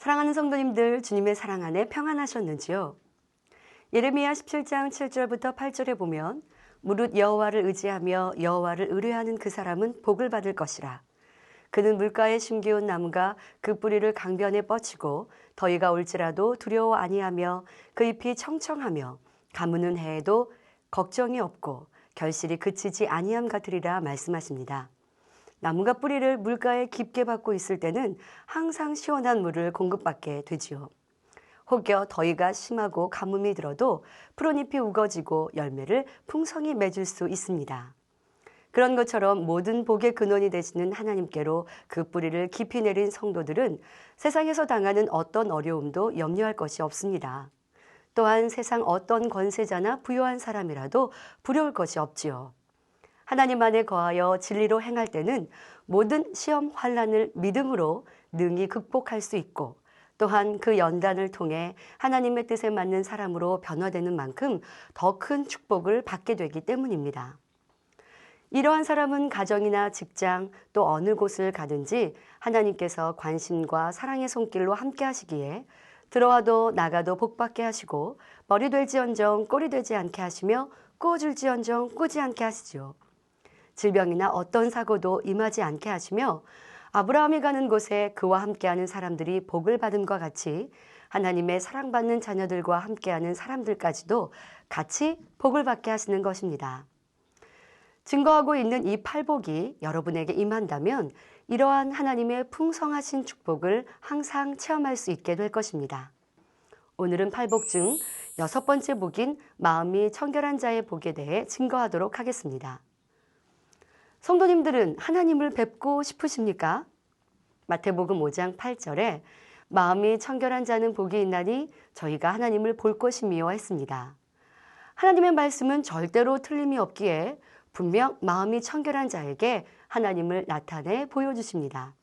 사랑하는 성도님들, 주님의 사랑 안에 평안하셨는지요? 예레미야 17장 7절부터 8절에 보면 무릇 여호와를 의지하며 여호와를 의뢰하는 그 사람은 복을 받을 것이라. 그는 물가에 심기운 나무가 그 뿌리를 강변에 뻗치고 더위가 올지라도 두려워 아니하며 그 잎이 청청하며 가무는 해에도 걱정이 없고 결실이 그치지 아니함 같으리라 말씀하십니다. 나무가 뿌리를 물가에 깊게 받고 있을 때는 항상 시원한 물을 공급받게 되지요. 혹여 더위가 심하고 가뭄이 들어도 푸른 잎이 우거지고 열매를 풍성히 맺을 수 있습니다. 그런 것처럼 모든 복의 근원이 되시는 하나님께로 그 뿌리를 깊이 내린 성도들은 세상에서 당하는 어떤 어려움도 염려할 것이 없습니다. 또한 세상 어떤 권세자나 부유한 사람이라도 두려울 것이 없지요. 하나님 안에 거하여 진리로 행할 때는 모든 시험 환난을 믿음으로 능히 극복할 수 있고 또한 그 연단을 통해 하나님의 뜻에 맞는 사람으로 변화되는 만큼 더 큰 축복을 받게 되기 때문입니다. 이러한 사람은 가정이나 직장 또 어느 곳을 가든지 하나님께서 관심과 사랑의 손길로 함께 하시기에 들어와도 나가도 복받게 하시고 머리 될지언정 꼬리 되지 않게 하시며 꾸어줄지언정 꾸지 않게 하시죠. 질병이나 어떤 사고도 임하지 않게 하시며 아브라함이 가는 곳에 그와 함께하는 사람들이 복을 받음과 같이 하나님의 사랑받는 자녀들과 함께하는 사람들까지도 같이 복을 받게 하시는 것입니다. 증거하고 있는 이 팔복이 여러분에게 임한다면 이러한 하나님의 풍성하신 축복을 항상 체험할 수 있게 될 것입니다. 오늘은 팔복 중 6번째 복인 마음이 청결한 자의 복에 대해 증거하도록 하겠습니다. 성도님들은 하나님을 뵙고 싶으십니까? 마태복음 5장 8절에 마음이 청결한 자는 복이 있나니 저희가 하나님을 볼 것이미요 했습니다. 하나님의 말씀은 절대로 틀림이 없기에 분명 마음이 청결한 자에게 하나님을 나타내 보여주십니다.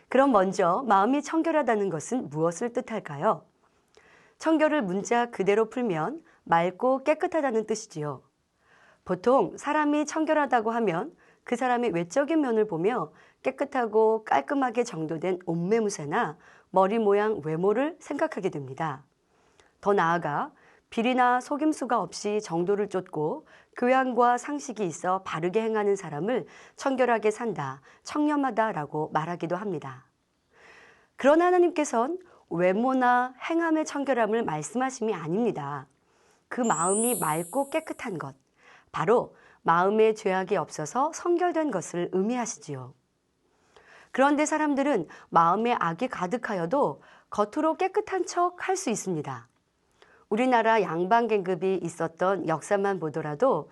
그럼 먼저 마음이 청결하다는 것은 무엇을 뜻할까요? 청결을 문자 그대로 풀면 맑고 깨끗하다는 뜻이지요. 보통 사람이 청결하다고 하면 그 사람의 외적인 면을 보며 깨끗하고 깔끔하게 정돈된 옷매무새나 머리 모양 외모를 생각하게 됩니다. 더 나아가 비리나 속임수가 없이 정도를 쫓고 교양과 상식이 있어 바르게 행하는 사람을 청결하게 산다, 청렴하다라고 말하기도 합니다. 그러나 하나님께서는 외모나 행함의 청결함을 말씀하심이 아닙니다. 그 마음이 맑고 깨끗한 것, 바로 마음에 죄악이 없어서 성결된 것을 의미하시지요. 그런데 사람들은 마음에 악이 가득하여도 겉으로 깨끗한 척 할 수 있습니다. 우리나라 양반 계급이 있었던 역사만 보더라도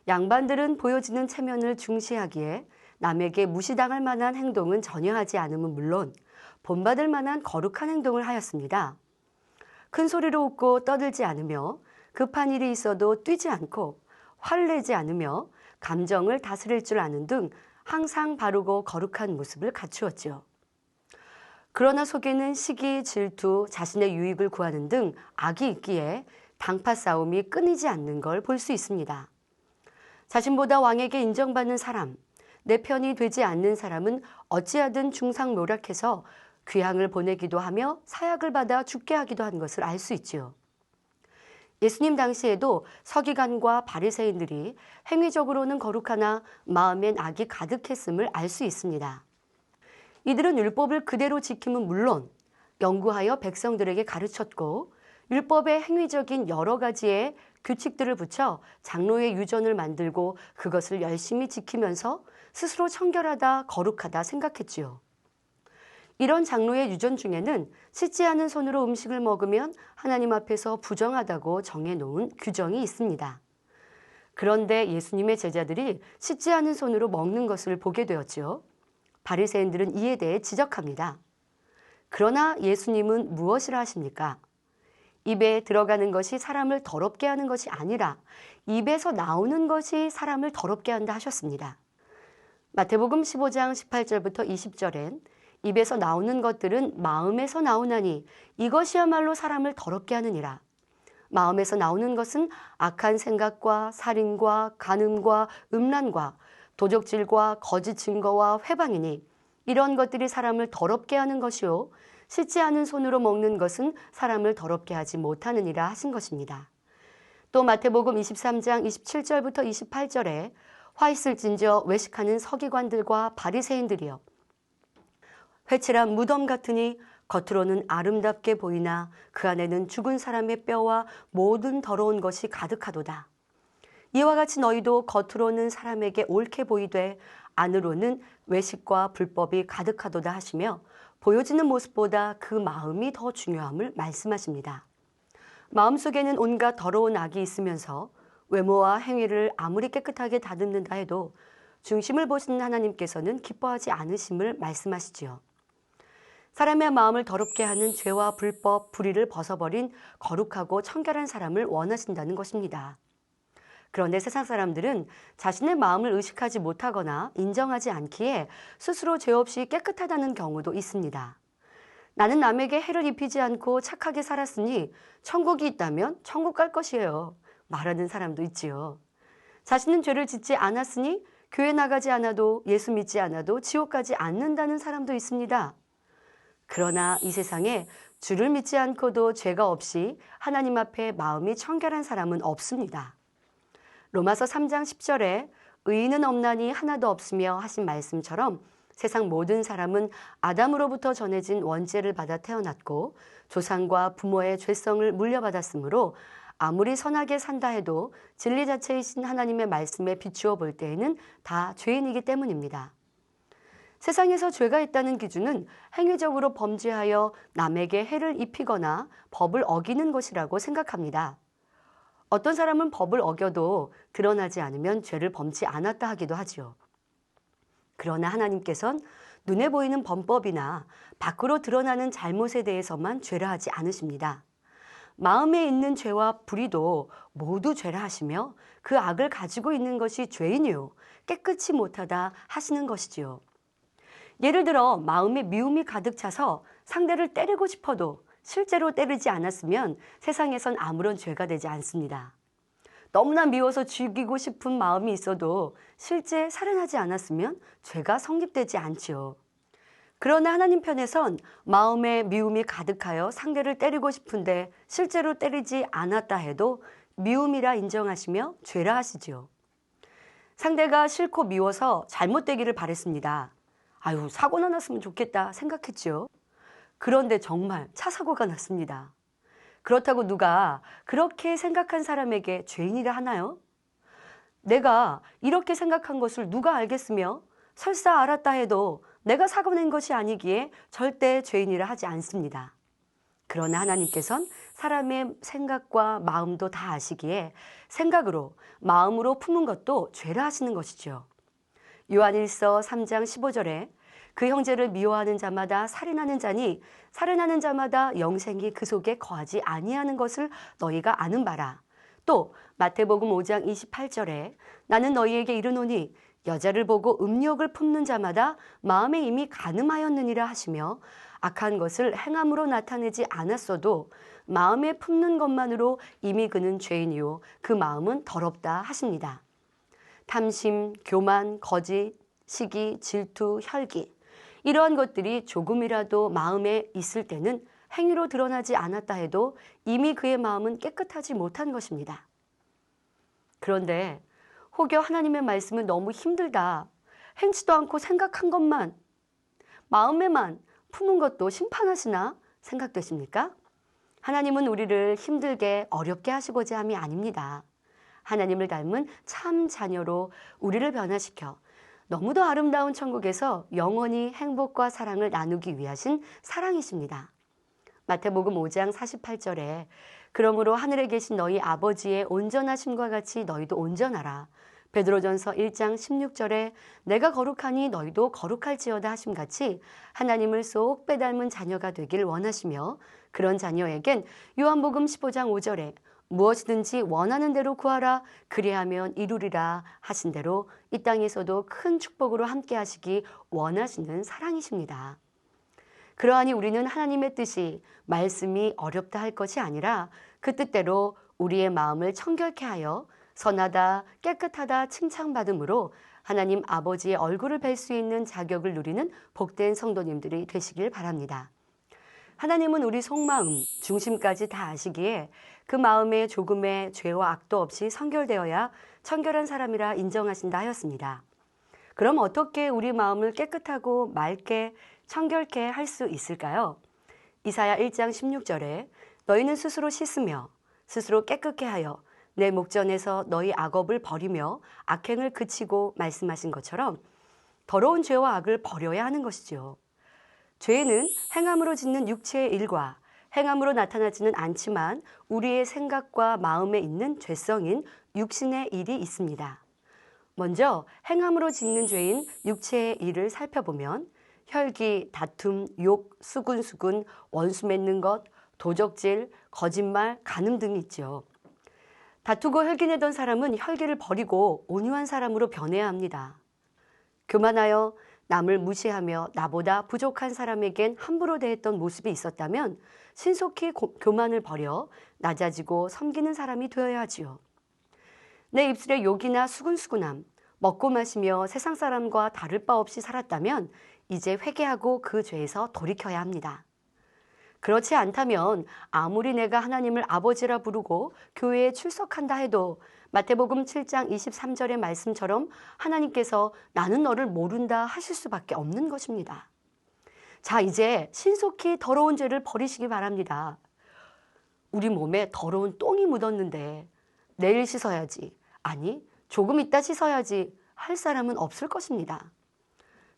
양반들은 보여지는 체면을 중시하기에 남에게 무시당할 만한 행동은 전혀 하지 않음은 물론 본받을 만한 거룩한 행동을 하였습니다. 큰 소리로 웃고 떠들지 않으며 급한 일이 있어도 뛰지 않고 화를 내지 않으며 감정을 다스릴 줄 아는 등 항상 바르고 거룩한 모습을 갖추었지요. 그러나 속에는 시기, 질투, 자신의 유익을 구하는 등 악이 있기에 당파 싸움이 끊이지 않는 걸 볼 수 있습니다. 자신보다 왕에게 인정받는 사람, 내 편이 되지 않는 사람은 어찌하든 중상모략해서 귀향을 보내기도 하며 사약을 받아 죽게 하기도 한 것을 알 수 있지요. 예수님 당시에도 서기관과 바리새인들이 행위적으로는 거룩하나 마음엔 악이 가득했음을 알 수 있습니다. 이들은 율법을 그대로 지킴은 물론 연구하여 백성들에게 가르쳤고 율법의 행위적인 여러 가지의 규칙들을 붙여 장로의 유전을 만들고 그것을 열심히 지키면서 스스로 청결하다, 거룩하다 생각했지요. 이런 장로의 유전 중에는 씻지 않은 손으로 음식을 먹으면 하나님 앞에서 부정하다고 정해놓은 규정이 있습니다. 그런데 예수님의 제자들이 씻지 않은 손으로 먹는 것을 보게 되었지요. 바리새인들은 이에 대해 지적합니다. 그러나 예수님은 무엇이라 하십니까? 입에 들어가는 것이 사람을 더럽게 하는 것이 아니라 입에서 나오는 것이 사람을 더럽게 한다 하셨습니다. 마태복음 15장 18절부터 20절엔 입에서 나오는 것들은 마음에서 나오나니 이것이야말로 사람을 더럽게 하느니라. 마음에서 나오는 것은 악한 생각과 살인과 간음과 음란과 도적질과 거짓 증거와 회방이니 이런 것들이 사람을 더럽게 하는 것이요 씻지 않은 손으로 먹는 것은 사람을 더럽게 하지 못하느니라 하신 것입니다. 또 마태복음 23장 27절부터 28절에 화 있을진저 외식하는 서기관들과 바리새인들이여 회칠한 무덤 같으니 겉으로는 아름답게 보이나 그 안에는 죽은 사람의 뼈와 모든 더러운 것이 가득하도다. 이와 같이 너희도 겉으로는 사람에게 옳게 보이되 안으로는 외식과 불법이 가득하도다 하시며 보여지는 모습보다 그 마음이 더 중요함을 말씀하십니다. 마음속에는 온갖 더러운 악이 있으면서 외모와 행위를 아무리 깨끗하게 다듬는다 해도 중심을 보시는 하나님께서는 기뻐하지 않으심을 말씀하시지요. 사람의 마음을 더럽게 하는 죄와 불법, 불의를 벗어버린 거룩하고 청결한 사람을 원하신다는 것입니다. 그런데 세상 사람들은 자신의 마음을 의식하지 못하거나 인정하지 않기에 스스로 죄 없이 깨끗하다는 경우도 있습니다. 나는 남에게 해를 입히지 않고 착하게 살았으니 천국이 있다면 천국 갈 것이에요. 말하는 사람도 있지요. 자신은 죄를 짓지 않았으니 교회 나가지 않아도 예수 믿지 않아도 지옥 가지 않는다는 사람도 있습니다. 그러나 이 세상에 주를 믿지 않고도 죄가 없이 하나님 앞에 마음이 청결한 사람은 없습니다. 로마서 3장 10절에 의인은 없나니 하나도 없으며 하신 말씀처럼 세상 모든 사람은 아담으로부터 전해진 원죄를 받아 태어났고 조상과 부모의 죄성을 물려받았으므로 아무리 선하게 산다 해도 진리 자체이신 하나님의 말씀에 비추어 볼 때에는 다 죄인이기 때문입니다. 세상에서 죄가 있다는 기준은 행위적으로 범죄하여 남에게 해를 입히거나 법을 어기는 것이라고 생각합니다. 어떤 사람은 법을 어겨도 드러나지 않으면 죄를 범치 않았다 하기도 하지요. 그러나 하나님께서는 눈에 보이는 범법이나 밖으로 드러나는 잘못에 대해서만 죄라 하지 않으십니다. 마음에 있는 죄와 불의도 모두 죄라 하시며 그 악을 가지고 있는 것이 죄인이요 깨끗이 못하다 하시는 것이지요. 예를 들어 마음에 미움이 가득 차서 상대를 때리고 싶어도 실제로 때리지 않았으면 세상에선 아무런 죄가 되지 않습니다. 너무나 미워서 죽이고 싶은 마음이 있어도 실제 살인하지 않았으면 죄가 성립되지 않지요. 그러나 하나님 편에선 마음에 미움이 가득하여 상대를 때리고 싶은데 실제로 때리지 않았다 해도 미움이라 인정하시며 죄라 하시지요. 상대가 싫고 미워서 잘못되기를 바랬습니다. 아유, 사고나 났으면 좋겠다 생각했지요. 그런데 정말 차 사고가 났습니다. 그렇다고 누가 그렇게 생각한 사람에게 죄인이라 하나요? 내가 이렇게 생각한 것을 누가 알겠으며 설사 알았다 해도 내가 사고 낸 것이 아니기에 절대 죄인이라 하지 않습니다. 그러나 하나님께서는 사람의 생각과 마음도 다 아시기에 생각으로 마음으로 품은 것도 죄라 하시는 것이죠. 요한일서 3장 15절에 그 형제를 미워하는 자마다 살인하는 자니 살인하는 자마다 영생이 그 속에 거하지 아니하는 것을 너희가 아는 바라. 또 마태복음 5장 28절에 나는 너희에게 이르노니 여자를 보고 음욕을 품는 자마다 마음에 이미 간음하였느니라 하시며 악한 것을 행함으로 나타내지 않았어도 마음에 품는 것만으로 이미 그는 죄인이요 그 마음은 더럽다 하십니다. 탐심, 교만, 거짓, 시기, 질투, 혈기 이러한 것들이 조금이라도 마음에 있을 때는 행위로 드러나지 않았다 해도 이미 그의 마음은 깨끗하지 못한 것입니다. 그런데 혹여 하나님의 말씀은 너무 힘들다, 행치도 않고 생각한 것만, 마음에만 품은 것도 심판하시나 생각되십니까? 하나님은 우리를 힘들게 어렵게 하시고자 함이 아닙니다. 하나님을 닮은 참 자녀로 우리를 변화시켜 너무도 아름다운 천국에서 영원히 행복과 사랑을 나누기 위하신 사랑이십니다. 마태복음 5장 48절에 그러므로 하늘에 계신 너희 아버지의 온전하심과 같이 너희도 온전하라. 베드로전서 1장 16절에 내가 거룩하니 너희도 거룩할지어다 하심같이 하나님을 쏙 빼닮은 자녀가 되길 원하시며 그런 자녀에겐 요한복음 15장 5절에 무엇이든지 원하는 대로 구하라 그리하면 이루리라 하신 대로 이 땅에서도 큰 축복으로 함께 하시기 원하시는 사랑이십니다. 그러하니 우리는 하나님의 뜻이 말씀이 어렵다 할 것이 아니라 그 뜻대로 우리의 마음을 청결케 하여 선하다 깨끗하다 칭찬받음으로 하나님 아버지의 얼굴을 뵐 수 있는 자격을 누리는 복된 성도님들이 되시길 바랍니다. 하나님은 우리 속마음, 중심까지 다 아시기에 그 마음에 조금의 죄와 악도 없이 성결되어야 청결한 사람이라 인정하신다 하였습니다. 그럼 어떻게 우리 마음을 깨끗하고 맑게 청결케 할 수 있을까요? 이사야 1장 16절에 너희는 스스로 씻으며 스스로 깨끗게 하여 내 목전에서 너희 악업을 버리며 악행을 그치고 말씀하신 것처럼 더러운 죄와 악을 버려야 하는 것이죠. 죄는 행함으로 짓는 육체의 일과 행함으로 나타나지는 않지만 우리의 생각과 마음에 있는 죄성인 육신의 일이 있습니다. 먼저 행함으로 짓는 죄인 육체의 일을 살펴보면 혈기, 다툼, 욕, 수군수군, 원수 맺는 것, 도적질, 거짓말, 간음 등이 있죠. 다투고 혈기내던 사람은 혈기를 버리고 온유한 사람으로 변해야 합니다. 교만하여 남을 무시하며 나보다 부족한 사람에겐 함부로 대했던 모습이 있었다면 신속히 교만을 버려 낮아지고 섬기는 사람이 되어야 하지요. 내 입술에 욕이나 수군수군함, 먹고 마시며 세상 사람과 다를 바 없이 살았다면 이제 회개하고 그 죄에서 돌이켜야 합니다. 그렇지 않다면 아무리 내가 하나님을 아버지라 부르고 교회에 출석한다 해도 마태복음 7장 23절의 말씀처럼 하나님께서 나는 너를 모른다 하실 수밖에 없는 것입니다. 자, 이제 신속히 더러운 죄를 버리시기 바랍니다. 우리 몸에 더러운 똥이 묻었는데 내일 씻어야지, 아니 조금 있다 씻어야지 할 사람은 없을 것입니다.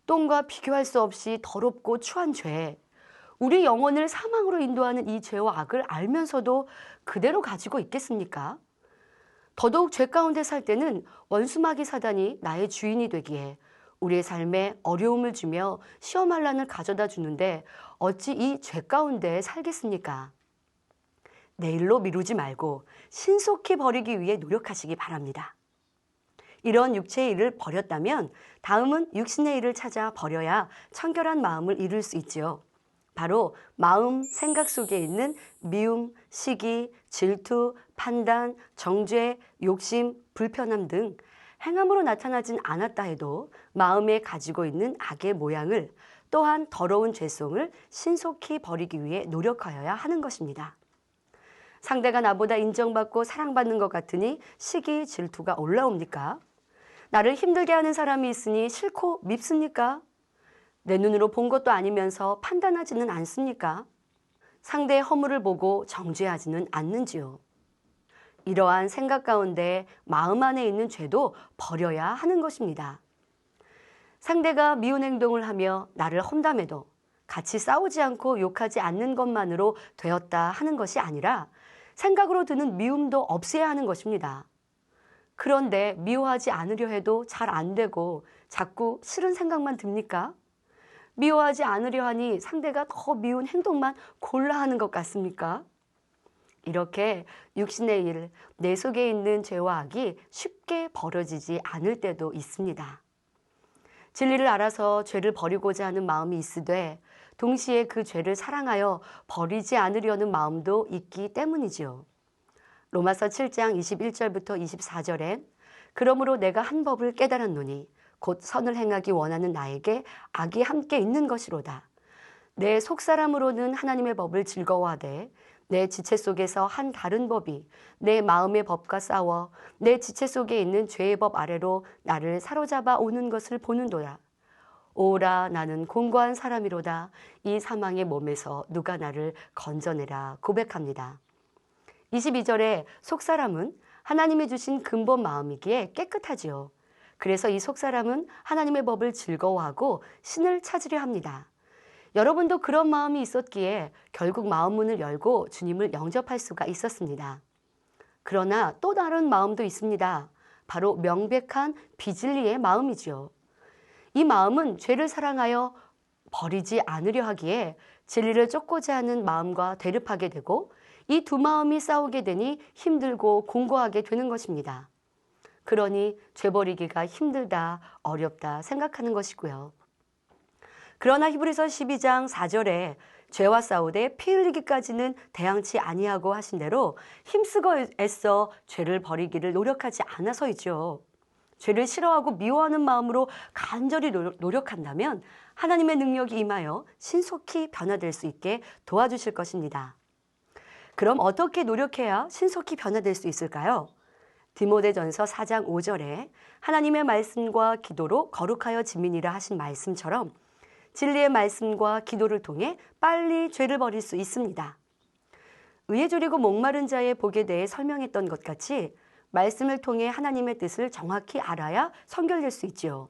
똥과 비교할 수 없이 더럽고 추한 죄, 우리 영혼을 사망으로 인도하는 이 죄와 악을 알면서도 그대로 가지고 있겠습니까? 더더욱 죄 가운데 살 때는 원수마귀 사단이 나의 주인이 되기에 우리의 삶에 어려움을 주며 시험환란을 가져다 주는데 어찌 이 죄 가운데 살겠습니까? 내일로 미루지 말고 신속히 버리기 위해 노력하시기 바랍니다. 이런 육체의 일을 버렸다면 다음은 육신의 일을 찾아 버려야 청결한 마음을 이룰 수 있지요. 바로 마음, 생각 속에 있는 미움, 시기, 질투, 판단, 정죄, 욕심, 불편함 등 행함으로 나타나진 않았다 해도 마음에 가지고 있는 악의 모양을 또한 더러운 죄성을 신속히 버리기 위해 노력하여야 하는 것입니다. 상대가 나보다 인정받고 사랑받는 것 같으니 시기, 질투가 올라옵니까? 나를 힘들게 하는 사람이 있으니 싫고 밉습니까? 내 눈으로 본 것도 아니면서 판단하지는 않습니까? 상대의 허물을 보고 정죄하지는 않는지요? 이러한 생각 가운데 마음 안에 있는 죄도 버려야 하는 것입니다. 상대가 미운 행동을 하며 나를 험담해도 같이 싸우지 않고 욕하지 않는 것만으로 되었다 하는 것이 아니라 생각으로 드는 미움도 없애야 하는 것입니다. 그런데 미워하지 않으려 해도 잘 안 되고 자꾸 싫은 생각만 듭니까? 미워하지 않으려 하니 상대가 더 미운 행동만 골라 하는 것 같습니까? 이렇게 육신의 일, 내 속에 있는 죄와 악이 쉽게 버려지지 않을 때도 있습니다. 진리를 알아서 죄를 버리고자 하는 마음이 있으되 동시에 그 죄를 사랑하여 버리지 않으려는 마음도 있기 때문이지요. 로마서 7장 21절부터 24절에 그러므로 내가 한 법을 깨달았노니 곧 선을 행하기 원하는 나에게 악이 함께 있는 것이로다. 내 속사람으로는 하나님의 법을 즐거워하되 내 지체 속에서 한 다른 법이 내 마음의 법과 싸워 내 지체 속에 있는 죄의 법 아래로 나를 사로잡아 오는 것을 보는도다. 오라 나는 공고한 사람이로다. 이 사망의 몸에서 누가 나를 건져내라 고백합니다. 22절에 속사람은 하나님이 주신 근본 마음이기에 깨끗하지요. 그래서 이 속사람은 하나님의 법을 즐거워하고 신을 찾으려 합니다. 여러분도 그런 마음이 있었기에 결국 마음 문을 열고 주님을 영접할 수가 있었습니다. 그러나 또 다른 마음도 있습니다. 바로 명백한 비진리의 마음이지요. 이 마음은 죄를 사랑하여 버리지 않으려 하기에 진리를 쫓고자 하는 마음과 대립하게 되고 이 두 마음이 싸우게 되니 힘들고 공고하게 되는 것입니다. 그러니 죄 버리기가 힘들다, 어렵다 생각하는 것이고요. 그러나 히브리서 12장 4절에 죄와 싸우되 피 흘리기까지는 대항치 아니하고 하신 대로 힘쓰고 애써 죄를 버리기를 노력하지 않아서이죠. 죄를 싫어하고 미워하는 마음으로 간절히 노력한다면 하나님의 능력이 임하여 신속히 변화될 수 있게 도와주실 것입니다. 그럼 어떻게 노력해야 신속히 변화될 수 있을까요? 디모데전서 4장 5절에 하나님의 말씀과 기도로 거룩하여 지민이라 하신 말씀처럼 진리의 말씀과 기도를 통해 빨리 죄를 버릴 수 있습니다. 의에 졸이고 목마른 자의 복에 대해 설명했던 것 같이 말씀을 통해 하나님의 뜻을 정확히 알아야 선결될 수 있지요.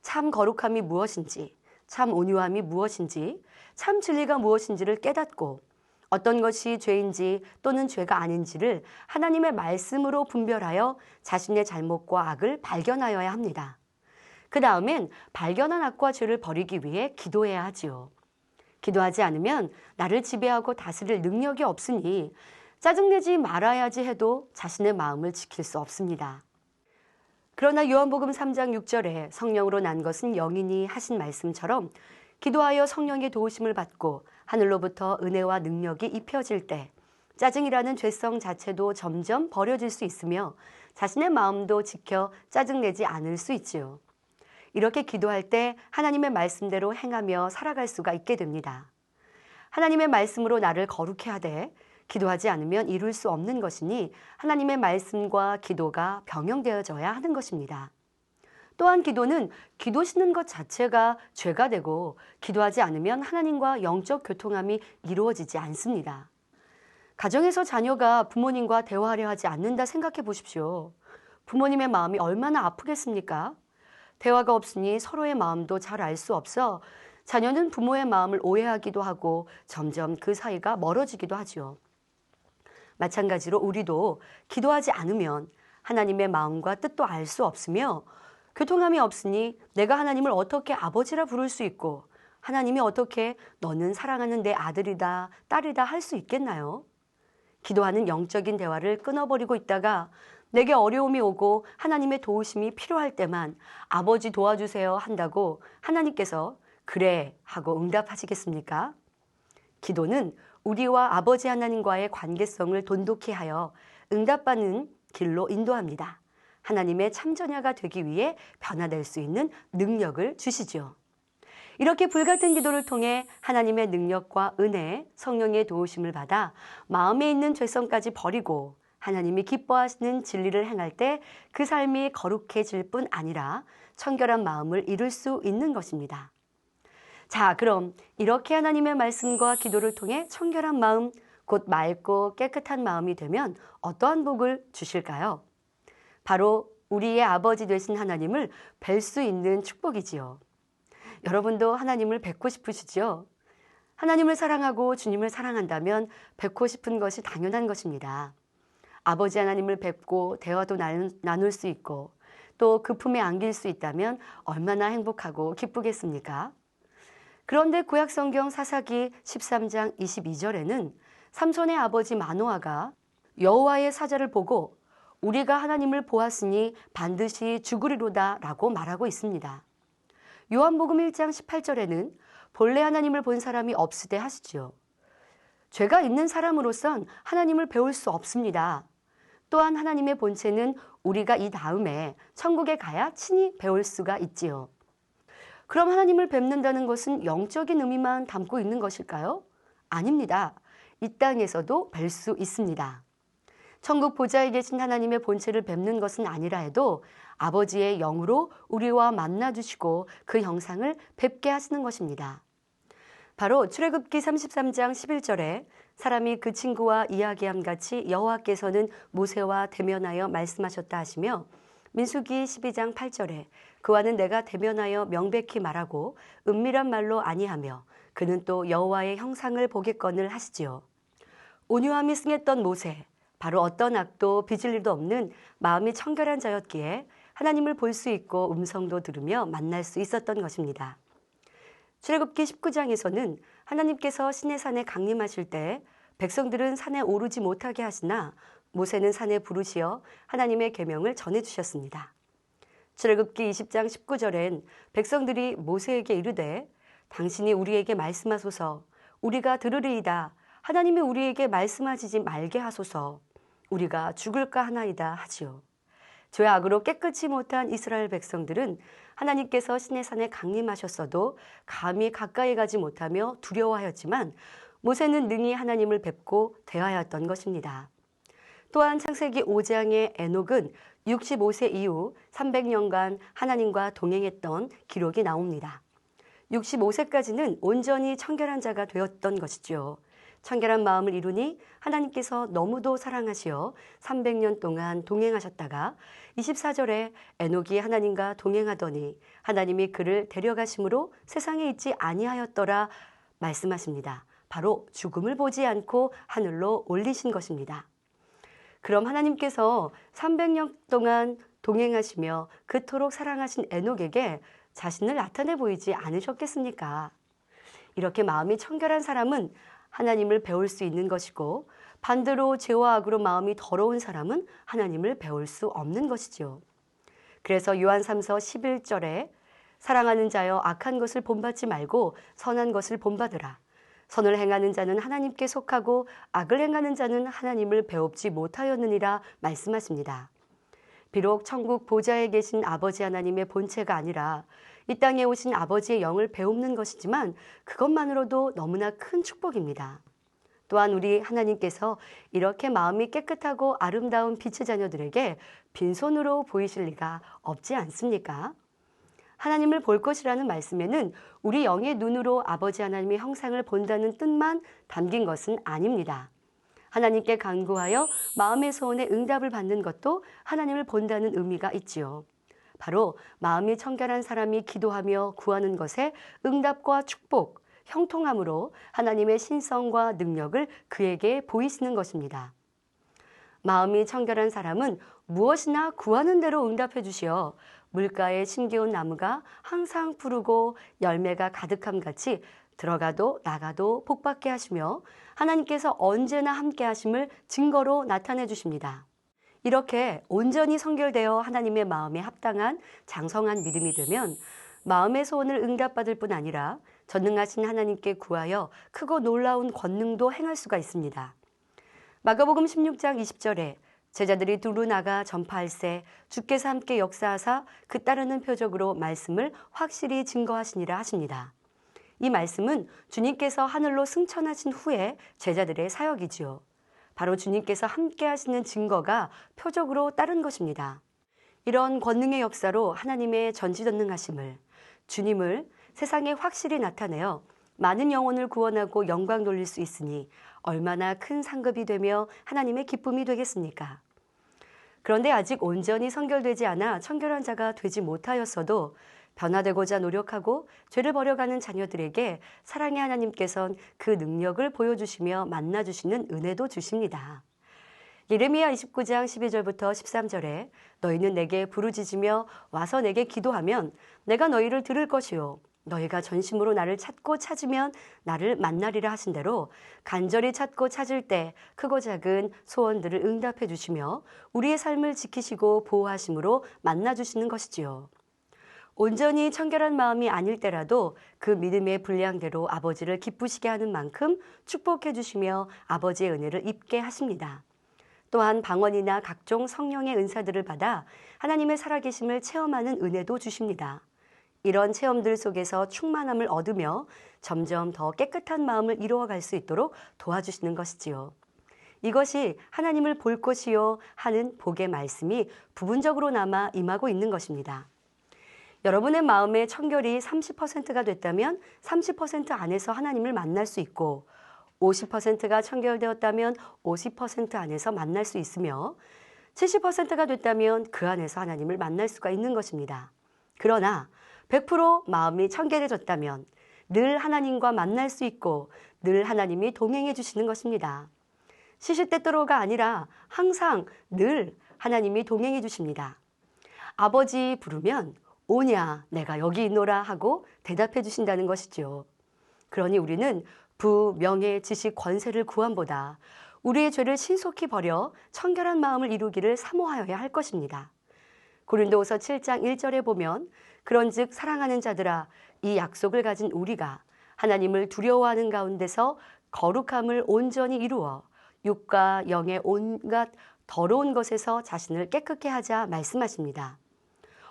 참 거룩함이 무엇인지, 참 온유함이 무엇인지, 참 진리가 무엇인지를 깨닫고 어떤 것이 죄인지 또는 죄가 아닌지를 하나님의 말씀으로 분별하여 자신의 잘못과 악을 발견하여야 합니다. 그 다음엔 발견한 악과 죄를 버리기 위해 기도해야 하지요. 기도하지 않으면 나를 지배하고 다스릴 능력이 없으니 짜증내지 말아야지 해도 자신의 마음을 지킬 수 없습니다. 그러나 요한복음 3장 6절에 성령으로 난 것은 영이니 하신 말씀처럼 기도하여 성령의 도우심을 받고 하늘로부터 은혜와 능력이 입혀질 때 짜증이라는 죄성 자체도 점점 버려질 수 있으며 자신의 마음도 지켜 짜증내지 않을 수 있지요. 이렇게 기도할 때 하나님의 말씀대로 행하며 살아갈 수가 있게 됩니다. 하나님의 말씀으로 나를 거룩해 하되 기도하지 않으면 이룰 수 없는 것이니 하나님의 말씀과 기도가 병행되어져야 하는 것입니다. 또한 기도는 기도 싣는 것 자체가 죄가 되고 기도하지 않으면 하나님과 영적 교통함이 이루어지지 않습니다. 가정에서 자녀가 부모님과 대화하려 하지 않는다 생각해 보십시오. 부모님의 마음이 얼마나 아프겠습니까? 대화가 없으니 서로의 마음도 잘 알 수 없어 자녀는 부모의 마음을 오해하기도 하고 점점 그 사이가 멀어지기도 하지요. 마찬가지로 우리도 기도하지 않으면 하나님의 마음과 뜻도 알 수 없으며 교통함이 없으니 내가 하나님을 어떻게 아버지라 부를 수 있고 하나님이 어떻게 너는 사랑하는 내 아들이다, 딸이다 할 수 있겠나요? 기도하는 영적인 대화를 끊어버리고 있다가 내게 어려움이 오고 하나님의 도우심이 필요할 때만 아버지 도와주세요 한다고 하나님께서 그래 하고 응답하시겠습니까? 기도는 우리와 아버지 하나님과의 관계성을 돈독히 하여 응답받는 길로 인도합니다. 하나님의 참전야가 되기 위해 변화될 수 있는 능력을 주시죠. 이렇게 불같은 기도를 통해 하나님의 능력과 은혜, 성령의 도우심을 받아 마음에 있는 죄성까지 버리고 하나님이 기뻐하시는 진리를 행할 때 그 삶이 거룩해질 뿐 아니라 청결한 마음을 이룰 수 있는 것입니다. 자, 그럼 이렇게 하나님의 말씀과 기도를 통해 청결한 마음, 곧 맑고 깨끗한 마음이 되면 어떠한 복을 주실까요? 바로 우리의 아버지 되신 하나님을 뵐 수 있는 축복이지요. 여러분도 하나님을 뵙고 싶으시죠? 하나님을 사랑하고 주님을 사랑한다면 뵙고 싶은 것이 당연한 것입니다. 아버지 하나님을 뵙고 대화도 나눌 수 있고 또 그 품에 안길 수 있다면 얼마나 행복하고 기쁘겠습니까? 그런데 구약성경 사사기 13장 22절에는 삼손의 아버지 마노아가 여호와의 사자를 보고 우리가 하나님을 보았으니 반드시 죽으리로다 라고 말하고 있습니다. 요한복음 1장 18절에는 본래 하나님을 본 사람이 없으되 하시지요. 죄가 있는 사람으로선 하나님을 배울 수 없습니다. 또한 하나님의 본체는 우리가 이 다음에 천국에 가야 친히 배울 수가 있지요. 그럼 하나님을 뵙는다는 것은 영적인 의미만 담고 있는 것일까요? 아닙니다. 이 땅에서도 뵐 수 있습니다. 천국 보좌에 계신 하나님의 본체를 뵙는 것은 아니라 해도 아버지의 영으로 우리와 만나주시고 그 형상을 뵙게 하시는 것입니다. 바로 출애굽기 33장 11절에 사람이 그 친구와 이야기함 같이 여호와께서는 모세와 대면하여 말씀하셨다 하시며 민수기 12장 8절에 그와는 내가 대면하여 명백히 말하고 은밀한 말로 아니하며 그는 또 여호와의 형상을 보겠거늘 하시지요. 온유함이 승했던 모세, 바로 어떤 악도 빚을 일도 없는 마음이 청결한 자였기에 하나님을 볼 수 있고 음성도 들으며 만날 수 있었던 것입니다. 출애굽기 19장에서는 하나님께서 시내산에 강림하실 때 백성들은 산에 오르지 못하게 하시나 모세는 산에 부르시어 하나님의 계명을 전해주셨습니다. 출애굽기 20장 19절엔 백성들이 모세에게 이르되 당신이 우리에게 말씀하소서 우리가 들으리이다 하나님이 우리에게 말씀하시지 말게 하소서 우리가 죽을까 하나이다 하지요. 죄 악으로 깨끗이 못한 이스라엘 백성들은 하나님께서 시내산에 강림하셨어도 감히 가까이 가지 못하며 두려워하였지만 모세는 능히 하나님을 뵙고 대하였던 것입니다. 또한 창세기 5장의 에녹은 65세 이후 300년간 하나님과 동행했던 기록이 나옵니다. 65세까지는 온전히 청결한 자가 되었던 것이죠. 청결한 마음을 이루니 하나님께서 너무도 사랑하시어 300년 동안 동행하셨다가 24절에 에녹이 하나님과 동행하더니 하나님이 그를 데려가심으로 세상에 있지 아니하였더라 말씀하십니다. 바로 죽음을 보지 않고 하늘로 올리신 것입니다. 그럼 하나님께서 300년 동안 동행하시며 그토록 사랑하신 에녹에게 자신을 나타내 보이지 않으셨겠습니까? 이렇게 마음이 청결한 사람은 하나님을 배울 수 있는 것이고 반대로 죄와 악으로 마음이 더러운 사람은 하나님을 배울 수 없는 것이죠. 그래서 요한 3서 11절에 사랑하는 자여 악한 것을 본받지 말고 선한 것을 본받으라. 선을 행하는 자는 하나님께 속하고 악을 행하는 자는 하나님을 배웁지 못하였느니라 말씀하십니다. 비록 천국 보좌에 계신 아버지 하나님의 본체가 아니라 이 땅에 오신 아버지의 영을 배우는 것이지만 그것만으로도 너무나 큰 축복입니다. 또한 우리 하나님께서 이렇게 마음이 깨끗하고 아름다운 빛의 자녀들에게 빈손으로 보이실 리가 없지 않습니까? 하나님을 볼 것이라는 말씀에는 우리 영의 눈으로 아버지 하나님의 형상을 본다는 뜻만 담긴 것은 아닙니다. 하나님께 간구하여 마음의 소원에 응답을 받는 것도 하나님을 본다는 의미가 있지요. 바로 마음이 청결한 사람이 기도하며 구하는 것에 응답과 축복, 형통함으로 하나님의 신성과 능력을 그에게 보이시는 것입니다. 마음이 청결한 사람은 무엇이나 구하는 대로 응답해 주시어 물가에 심겨온 나무가 항상 푸르고 열매가 가득함 같이 들어가도 나가도 복받게 하시며 하나님께서 언제나 함께 하심을 증거로 나타내 주십니다. 이렇게 온전히 성결되어 하나님의 마음에 합당한 장성한 믿음이 되면 마음의 소원을 응답받을 뿐 아니라 전능하신 하나님께 구하여 크고 놀라운 권능도 행할 수가 있습니다. 마가복음 16장 20절에 제자들이 두루 나가 전파할세 주께서 함께 역사하사 그 따르는 표적으로 말씀을 확실히 증거하시니라 하십니다. 이 말씀은 주님께서 하늘로 승천하신 후에 제자들의 사역이지요. 바로 주님께서 함께 하시는 증거가 표적으로 따른 것입니다. 이런 권능의 역사로 하나님의 전지전능하심을, 주님을 세상에 확실히 나타내어 많은 영혼을 구원하고 영광 돌릴 수 있으니 얼마나 큰 상급이 되며 하나님의 기쁨이 되겠습니까? 그런데 아직 온전히 성결되지 않아 청결한 자가 되지 못하였어도 변화되고자 노력하고 죄를 버려가는 자녀들에게 사랑의 하나님께서는 그 능력을 보여주시며 만나주시는 은혜도 주십니다. 예레미야 29장 12절부터 13절에 너희는 내게 부르짖으며 와서 내게 기도하면 내가 너희를 들을 것이요 너희가 전심으로 나를 찾고 찾으면 나를 만나리라 하신 대로 간절히 찾고 찾을 때 크고 작은 소원들을 응답해 주시며 우리의 삶을 지키시고 보호하심으로 만나주시는 것이지요. 온전히 청결한 마음이 아닐 때라도 그 믿음의 분량대로 아버지를 기쁘시게 하는 만큼 축복해 주시며 아버지의 은혜를 입게 하십니다. 또한 방언이나 각종 성령의 은사들을 받아 하나님의 살아계심을 체험하는 은혜도 주십니다. 이런 체험들 속에서 충만함을 얻으며 점점 더 깨끗한 마음을 이루어갈 수 있도록 도와주시는 것이지요. 이것이 하나님을 볼 것이요 하는 복의 말씀이 부분적으로나마 임하고 있는 것입니다. 여러분의 마음의 청결이 30%가 됐다면 30% 안에서 하나님을 만날 수 있고 50%가 청결되었다면 50% 안에서 만날 수 있으며 70%가 됐다면 그 안에서 하나님을 만날 수가 있는 것입니다. 그러나 100% 마음이 청결해졌다면 늘 하나님과 만날 수 있고 늘 하나님이 동행해 주시는 것입니다. 시시때때로가 아니라 항상 늘 하나님이 동행해 주십니다. 아버지 부르면 오냐 내가 여기 있노라 하고 대답해 주신다는 것이죠. 그러니 우리는 부, 명예, 지식, 권세를 구함보다 우리의 죄를 신속히 버려 청결한 마음을 이루기를 사모하여야 할 것입니다. 고린도후서 7장 1절에 보면 그런즉 사랑하는 자들아 이 약속을 가진 우리가 하나님을 두려워하는 가운데서 거룩함을 온전히 이루어 육과 영의 온갖 더러운 것에서 자신을 깨끗게 하자 말씀하십니다.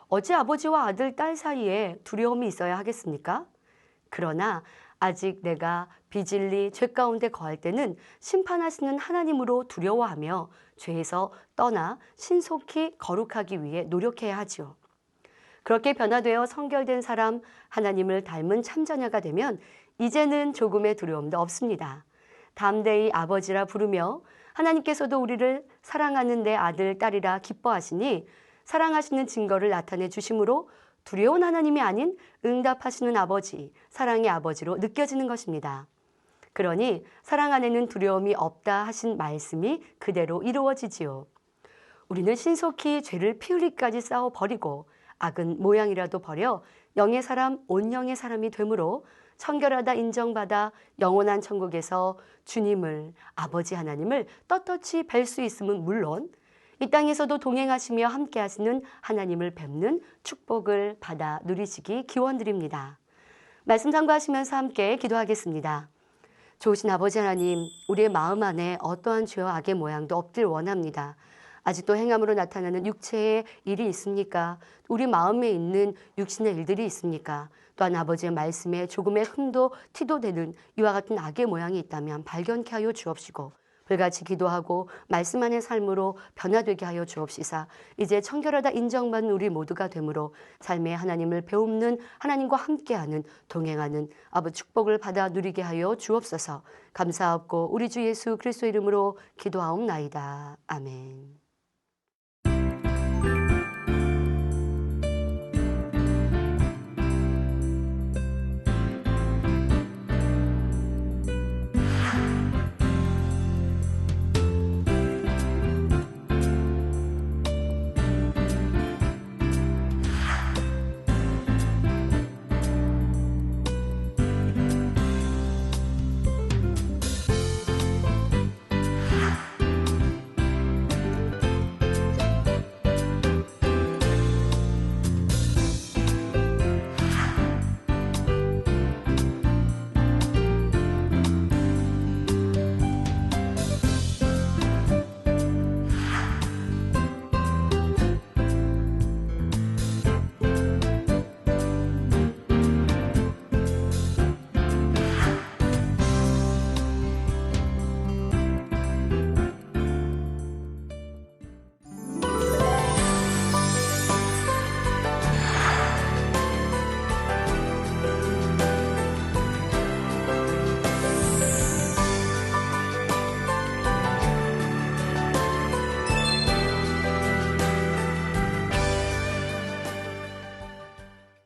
어찌 아버지와 아들, 딸 사이에 두려움이 있어야 하겠습니까? 그러나 아직 내가 비질리 죄 가운데 거할 때는 심판하시는 하나님으로 두려워하며 죄에서 떠나 신속히 거룩하기 위해 노력해야 하지요. 그렇게 변화되어 성결된 사람, 하나님을 닮은 참자녀가 되면 이제는 조금의 두려움도 없습니다. 담대히 아버지라 부르며 하나님께서도 우리를 사랑하는 내 아들, 딸이라 기뻐하시니 사랑하시는 증거를 나타내 주심으로 두려운 하나님이 아닌 응답하시는 아버지, 사랑의 아버지로 느껴지는 것입니다. 그러니 사랑 안에는 두려움이 없다 하신 말씀이 그대로 이루어지지요. 우리는 신속히 죄를 피 흘리기까지 싸워 버리고 악은 모양이라도 버려 영의 사람, 온영의 사람이 되므로 청결하다 인정받아 영원한 천국에서 주님을, 아버지 하나님을 떳떳이 뵐 수 있음은 물론 이 땅에서도 동행하시며 함께 하시는 하나님을 뵙는 축복을 받아 누리시기 기원드립니다. 말씀 참고하시면서 함께 기도하겠습니다. 좋으신 아버지 하나님, 우리의 마음 안에 어떠한 죄와 악의 모양도 없길 원합니다. 아직도 행함으로 나타나는 육체의 일이 있습니까? 우리 마음에 있는 육신의 일들이 있습니까? 또한 아버지의 말씀에 조금의 흠도 티도 되는 이와 같은 악의 모양이 있다면 발견케 하여 주옵시고 불같이 기도하고 말씀 안의 삶으로 변화되게 하여 주옵시사 이제 청결하다 인정받는 우리 모두가 되므로 삶의 하나님을 배움는 하나님과 함께하는 동행하는 아버지 축복을 받아 누리게 하여 주옵소서. 감사하옵고 우리 주 예수 그리스도 이름으로 기도하옵나이다. 아멘.